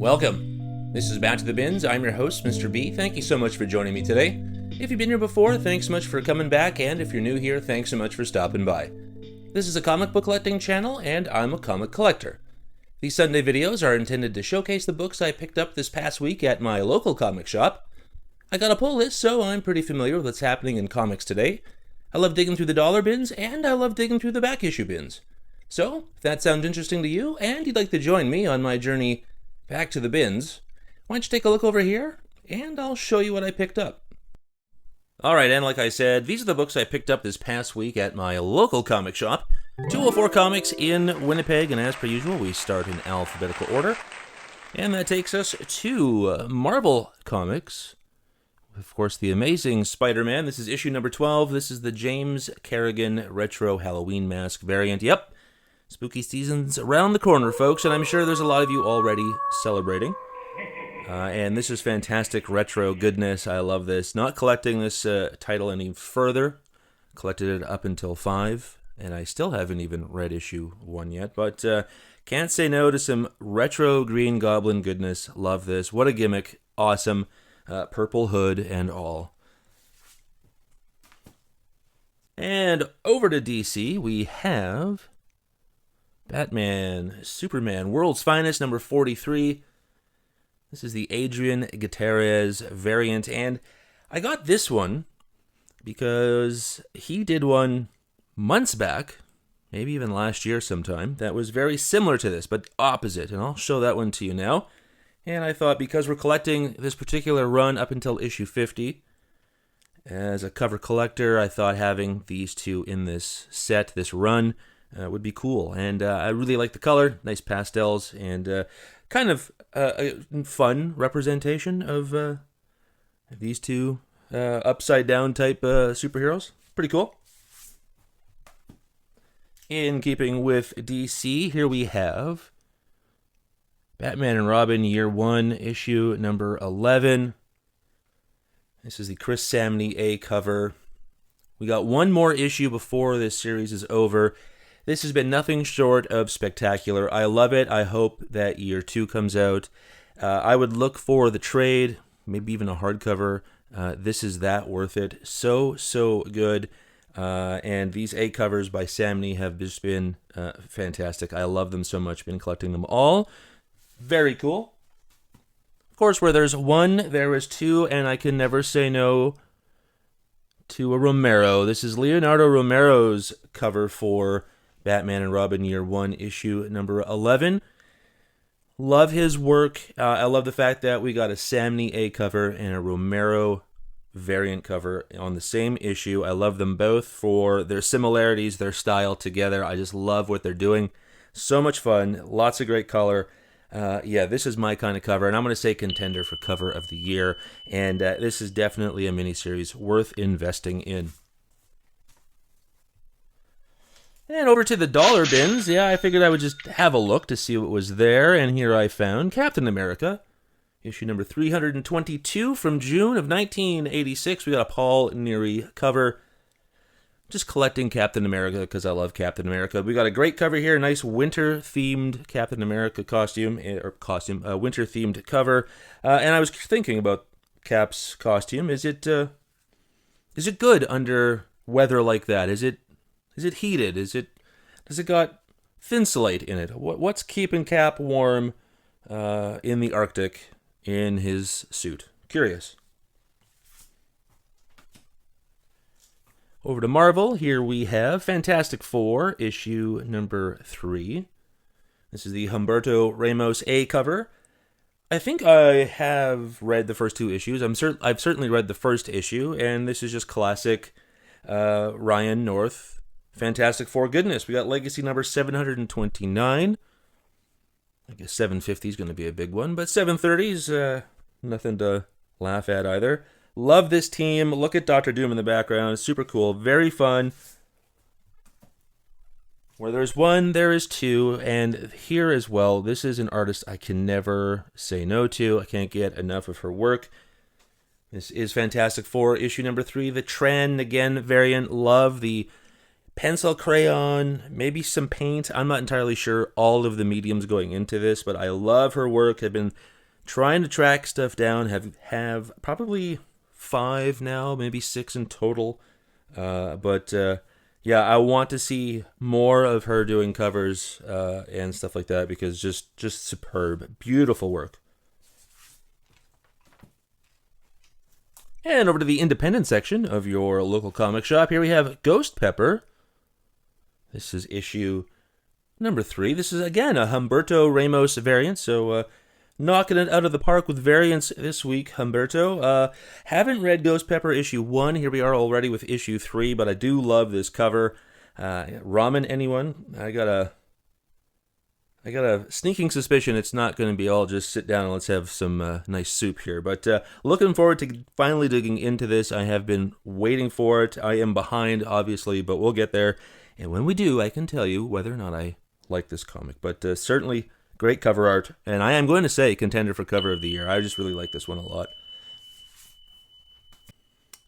Welcome. This is Back to the Bins. I'm your host, Mr. B. Thank you so much for joining me today. If you've been here before, thanks so much for coming back, and if you're new here, thanks so much for stopping by. This is a comic book collecting channel, and I'm a comic collector. These Sunday videos are intended to showcase the books I picked up this past week at my local comic shop. I got a pull list, so I'm pretty familiar with what's happening in comics today. I love digging through the dollar bins, and I love digging through the back issue bins. So, if that sounds interesting to you, and you'd like to join me on my journey back to the bins, why don't you take a look over here, and I'll show you what I picked up. Alright, and like I said, these are the books I picked up this past week at my local comic shop, 204 Comics in Winnipeg, and as per usual, we start in alphabetical order. And that takes us to Marvel Comics. Of course, the Amazing Spider-Man. This is issue number 12. This is the James Kerigan Retro Halloween Mask variant. Yep, spooky season's around the corner, folks, and I'm sure there's a lot of you already celebrating. And this is fantastic retro goodness. I love this. Not collecting this title any further. Collected it up until 5, and I still haven't even read issue 1 yet, but can't say no to some retro Green Goblin goodness. Love this. What a gimmick. Awesome. Purple hood and all. And over to DC, we have Batman, Superman, World's Finest, number 43. This is the Adrian Gutierrez variant, and I got this one because he did one months back, maybe even last year sometime, that was very similar to this, but opposite, and I'll show that one to you now. And I thought because we're collecting this particular run up until issue 50, as a cover collector, I thought having these two in this set, this run, would be cool. And I really like the color, nice pastels, and kind of a fun representation of these two upside-down type superheroes. Pretty cool. In keeping with DC, here we have Batman and Robin Year 1, issue number 11. This is the Chris Samnee A cover. We got one more issue before this series is over. This has been nothing short of spectacular. I love it. I hope that Year 2 comes out. I would look for the trade, maybe even a hardcover. This is that worth it. So good. And these A covers by Samnee have just been fantastic. I love them so much. Been collecting them all. Very cool. Of course, where there's one, there is two, and I can never say no to a Romero. This is Leonardo Romero's cover for Batman and Robin Year 1, issue number 11. Love his work. I love the fact that we got a Samnee A cover and a Romero variant cover on the same issue. I love them both for their similarities, their style together. I just love what they're doing. So much fun. Lots of great color. Yeah, this is my kind of cover, and I'm going to say contender for cover of the year. And this is definitely a miniseries worth investing in. And over to the dollar bins. Yeah, I figured I would just have a look to see what was there. And here I found Captain America, issue number 322 from June of 1986. We got a Paul Neary cover. Just collecting Captain America because I love Captain America. We got a great cover here. Nice winter-themed Captain America winter-themed cover. And I was thinking about Cap's costume. Is it good under weather like that? Is it heated? Does it got thinsulate in it? What's keeping Cap warm in the Arctic in his suit? Curious. Over to Marvel, here we have Fantastic Four, issue number 3. This is the Humberto Ramos A cover. I think I have read the first two issues. I've certainly read the first issue, and this is just classic Ryan North Fantastic Four goodness. We got Legacy number 729. I guess 750 is going to be a big one, but 730 is nothing to laugh at either. Love this team. Look at Dr. Doom in the background. Super cool. Very fun. Where there's one, there is two. And here as well, this is an artist I can never say no to. I can't get enough of her work. This is Fantastic Four, issue number 3. The Tran again variant. Love the pencil crayon, maybe some paint. I'm not entirely sure all of the mediums going into this, but I love her work. I've been trying to track stuff down. Have probably 5 now, maybe 6 in total. But yeah, I want to see more of her doing covers and stuff like that, because just superb, beautiful work. And over to the independent section of your local comic shop. Here we have Ghost Pepper. This is issue number 3. This is, again, a Humberto Ramos variant, so knocking it out of the park with variants this week, Humberto. Haven't read Ghost Pepper issue 1. Here we are already with issue 3, but I do love this cover. Ramen, anyone? I got a sneaking suspicion it's not going to be all just sit down and let's have some nice soup here. But looking forward to finally digging into this. I have been waiting for it. I am behind, obviously, but we'll get there. And when we do, I can tell you whether or not I like this comic. But certainly great cover art. And I am going to say contender for cover of the year. I just really like this one a lot.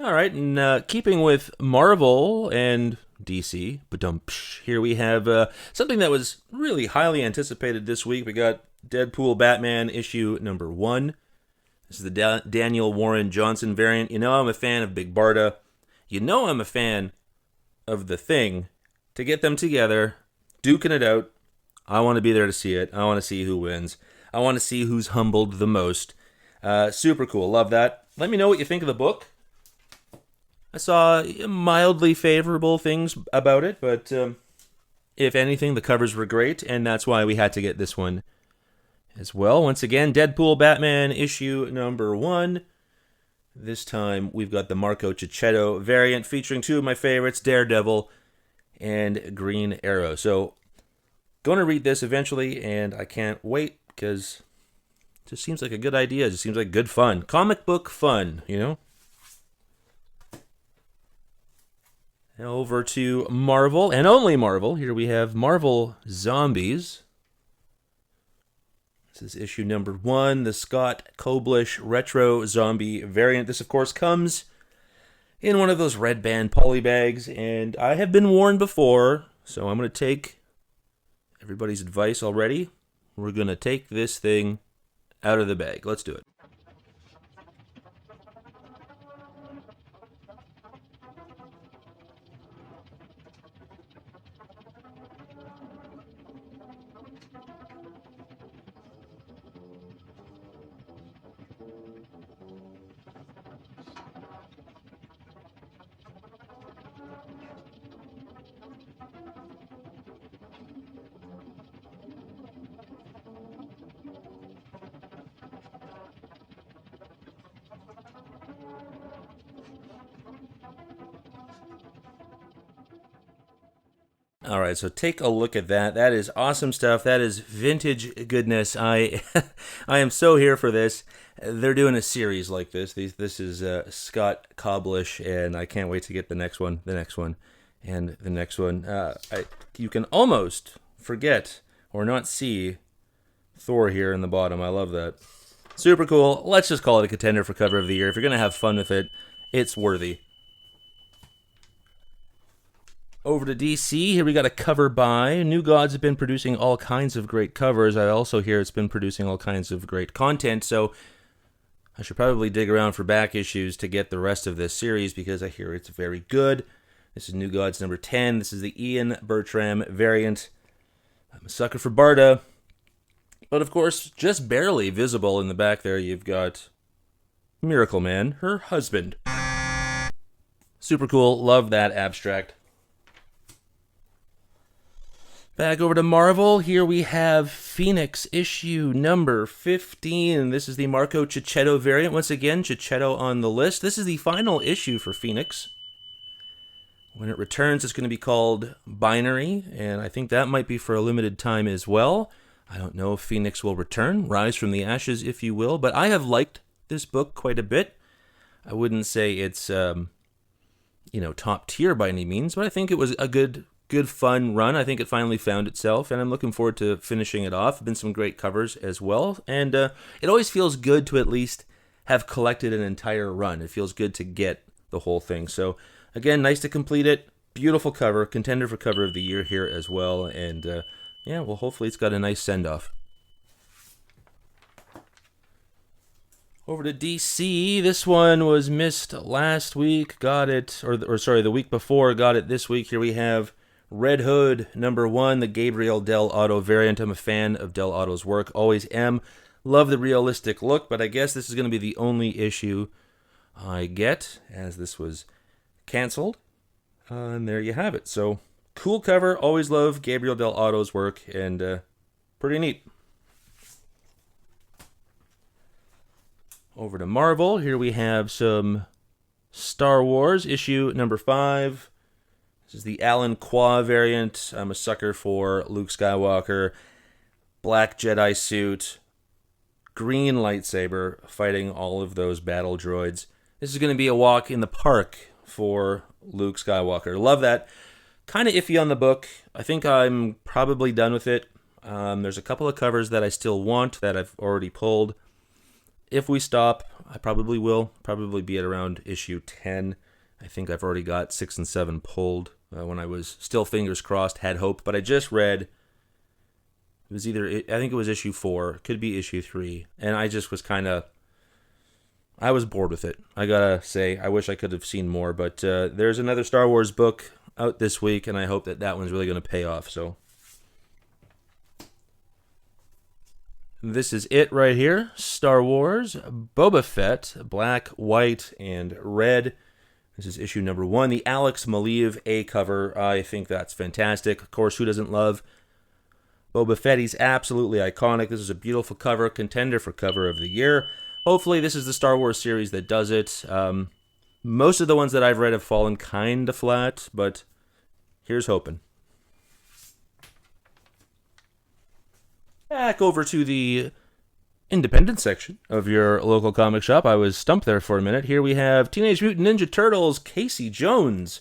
All right, and keeping with Marvel and DC, here we have something that was really highly anticipated this week. We got Deadpool-Batman issue number 1. This is the Daniel Warren Johnson variant. You know I'm a fan of Big Barda. You know I'm a fan of The Thing. To get them together, duking it out, I want to be there to see it. I want to see who wins. I want to see who's humbled the most. Super cool. Love that. Let me know what you think of the book. I saw mildly favorable things about it, but if anything, the covers were great, and that's why we had to get this one as well. Once again, Deadpool-Batman issue number 1. This time, we've got the Marco Checchetto variant featuring 2 of my favorites, Daredevil and Green Arrow. So, going to read this eventually, and I can't wait, because it just seems like a good idea. It just seems like good fun. Comic book fun, you know? Over to Marvel, and only Marvel. Here we have Marvel Zombies. This is issue number 1, the Scott Koblish Retro Zombie variant. This, of course, comes in one of those Red Band polybags, and I have been warned before, so I'm going to take everybody's advice already. We're going to take this thing out of the bag. Let's do it. All right, so take a look at that. That is awesome stuff. That is vintage goodness. I am so here for this. They're doing a series like this. This is Scott Koblish, and I can't wait to get the next one, and the next one. You can almost forget or not see Thor here in the bottom. I love that. Super cool. Let's just call it a contender for cover of the year. If you're going to have fun with it, it's worthy. Over to DC, here we got a cover by. New Gods have been producing all kinds of great covers. I also hear it's been producing all kinds of great content, so I should probably dig around for back issues to get the rest of this series, because I hear it's very good. This is New Gods number 10. This is the Ian Bertram variant. I'm a sucker for Barda. But of course, just barely visible in the back there, you've got Miracle Man, her husband. Super cool. Love that abstract. Back over to Marvel, here we have Phoenix issue number 15. This is the Marco Checchetto variant. Once again, Checchetto on the list. This is the final issue for Phoenix. When it returns, it's going to be called Binary, and I think that might be for a limited time as well. I don't know if Phoenix will return, rise from the ashes, if you will, but I have liked this book quite a bit. I wouldn't say it's, top tier by any means, but I think it was a good fun run. I think it finally found itself, and I'm looking forward to finishing it off. Been some great covers as well, and it always feels good to at least have collected an entire run. It feels good to get the whole thing. So again, nice to complete it. Beautiful cover, contender for cover of the year here as well, and hopefully it's got a nice send-off. Over to DC. This one was missed last week. Got it, or sorry, the week before. Got it this week. Here we have Red Hood #1, the Gabriel Del Auto variant. I'm a fan of Del Auto's work. Always am. Love the realistic look, but I guess this is going to be the only issue I get, as this was canceled. And there you have it. So, cool cover. Always love Gabriel Del Auto's work, and pretty neat. Over to Marvel. Here we have some Star Wars, issue #5. This is the Alan Qua variant. I'm a sucker for Luke Skywalker. Black Jedi suit. Green lightsaber, fighting all of those battle droids. This is going to be a walk in the park for Luke Skywalker. Love that. Kind of iffy on the book. I think I'm probably done with it. There's a couple of covers that I still want that I've already pulled. If we stop, I probably will. Probably be at around issue 10. I think I've already got 6 and 7 pulled when I was still fingers crossed, had hope. But I just read, it was either, I think it was issue 4, could be issue 3. And I just was I was bored with it. I gotta say, I wish I could have seen more. But there's another Star Wars book out this week, and I hope that one's really going to pay off. So this is it right here. Star Wars, Boba Fett, black, white, and red. This is issue #1, the Alex Maleev A cover. I think that's fantastic. Of course, who doesn't love Boba Fett? He's absolutely iconic. This is a beautiful cover, contender for cover of the year. Hopefully, this is the Star Wars series that does it. Most of the ones that I've read have fallen kind of flat, but here's hoping. Back over to the independent section of your local comic shop. I was stumped there for a minute. Here we have Teenage Mutant Ninja Turtles, Casey Jones.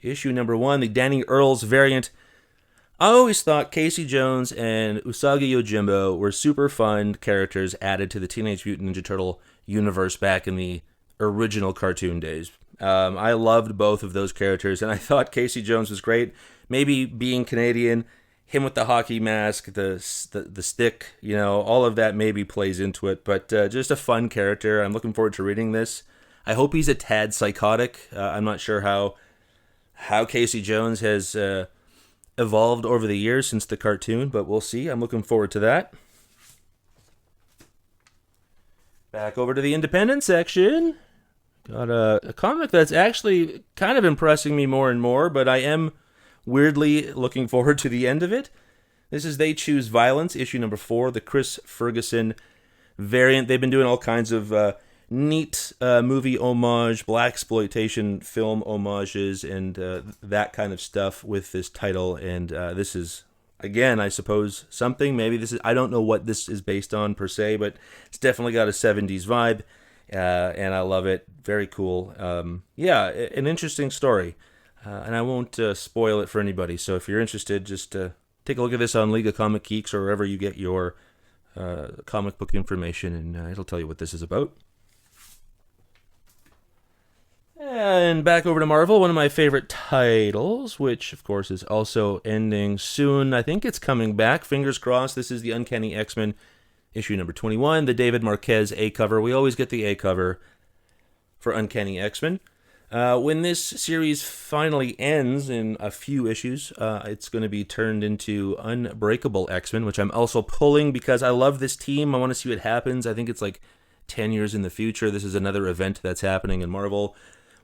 Issue #1, the Danny Earls variant. I always thought Casey Jones and Usagi Yojimbo were super fun characters added to the Teenage Mutant Ninja Turtle universe back in the original cartoon days. I loved both of those characters, and I thought Casey Jones was great. Maybe being Canadian, him with the hockey mask, the stick, all of that maybe plays into it. But just a fun character. I'm looking forward to reading this. I hope he's a tad psychotic. I'm not sure how Casey Jones has evolved over the years since the cartoon, but we'll see. I'm looking forward to that. Back over to the independent section. Got a comic that's actually kind of impressing me more and more, but I am weirdly looking forward to the end of it. This is They Choose Violence, issue #4, the Chris Ferguson variant. They've been doing all kinds of neat movie homage, blaxploitation film homages, and that kind of stuff with this title. And this is, again, I suppose, something. Maybe this is, I don't know what this is based on per se, but it's definitely got a 70s vibe, and I love it. Very cool. Yeah, an interesting story. And I won't spoil it for anybody. So if you're interested, just take a look at this on League of Comic Geeks or wherever you get your comic book information, and it'll tell you what this is about. And back over to Marvel, one of my favorite titles, which of course is also ending soon. I think it's coming back. Fingers crossed. This is the Uncanny X-Men, issue #21, the David Marquez A cover. We always get the A cover for Uncanny X-Men. When this series finally ends in a few issues, it's going to be turned into Unbreakable X-Men, which I'm also pulling because I love this team. I want to see what happens. I think it's like 10 years in the future. This is another event that's happening in Marvel.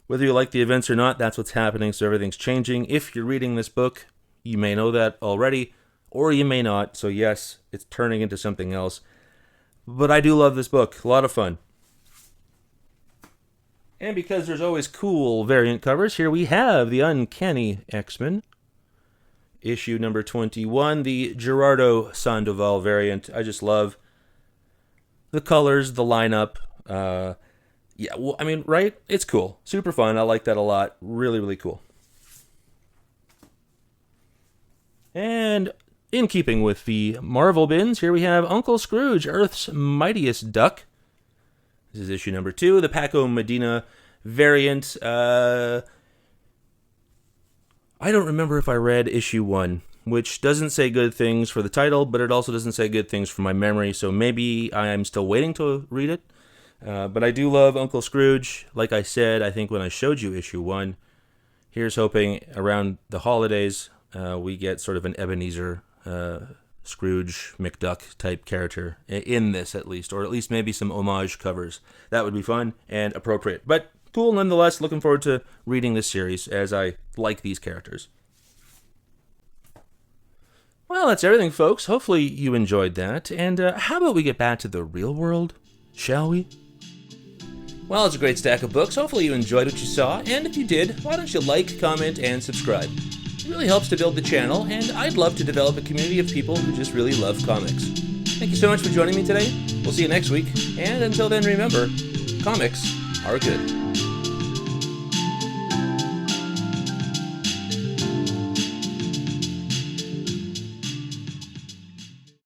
Whether you like the events or not, that's what's happening, so everything's changing. If you're reading this book, you may know that already, or you may not. So yes, it's turning into something else. But I do love this book. A lot of fun. And because there's always cool variant covers, here we have the Uncanny X-Men, issue #21, the Gerardo Sandoval variant. I just love the colors, the lineup. Yeah, well, I mean, right? It's cool. Super fun. I like that a lot. Really, really cool. And in keeping with the Marvel bins, here we have Uncle Scrooge, Earth's Mightiest Duck. This is issue #2, the Paco Medina variant. I don't remember if I read issue 1, which doesn't say good things for the title, but it also doesn't say good things for my memory, so maybe I'm still waiting to read it. But I do love Uncle Scrooge. Like I said, I think when I showed you issue 1, here's hoping around the holidays we get sort of an Ebenezer Scrooge McDuck type character in this, at least, or at least maybe some homage covers. That would be fun and appropriate, but cool nonetheless. Looking forward to reading this series, as I like these characters. Well, that's everything, folks. Hopefully you enjoyed that, and how about we get back to the real world, shall we? Well, it's a great stack of books. Hopefully you enjoyed what you saw, and if you did, why don't you like, comment, and subscribe? It really helps to build the channel, and I'd love to develop a community of people who just really love comics. Thank you so much for joining me today. We'll see you next week, and until then, remember, comics are good.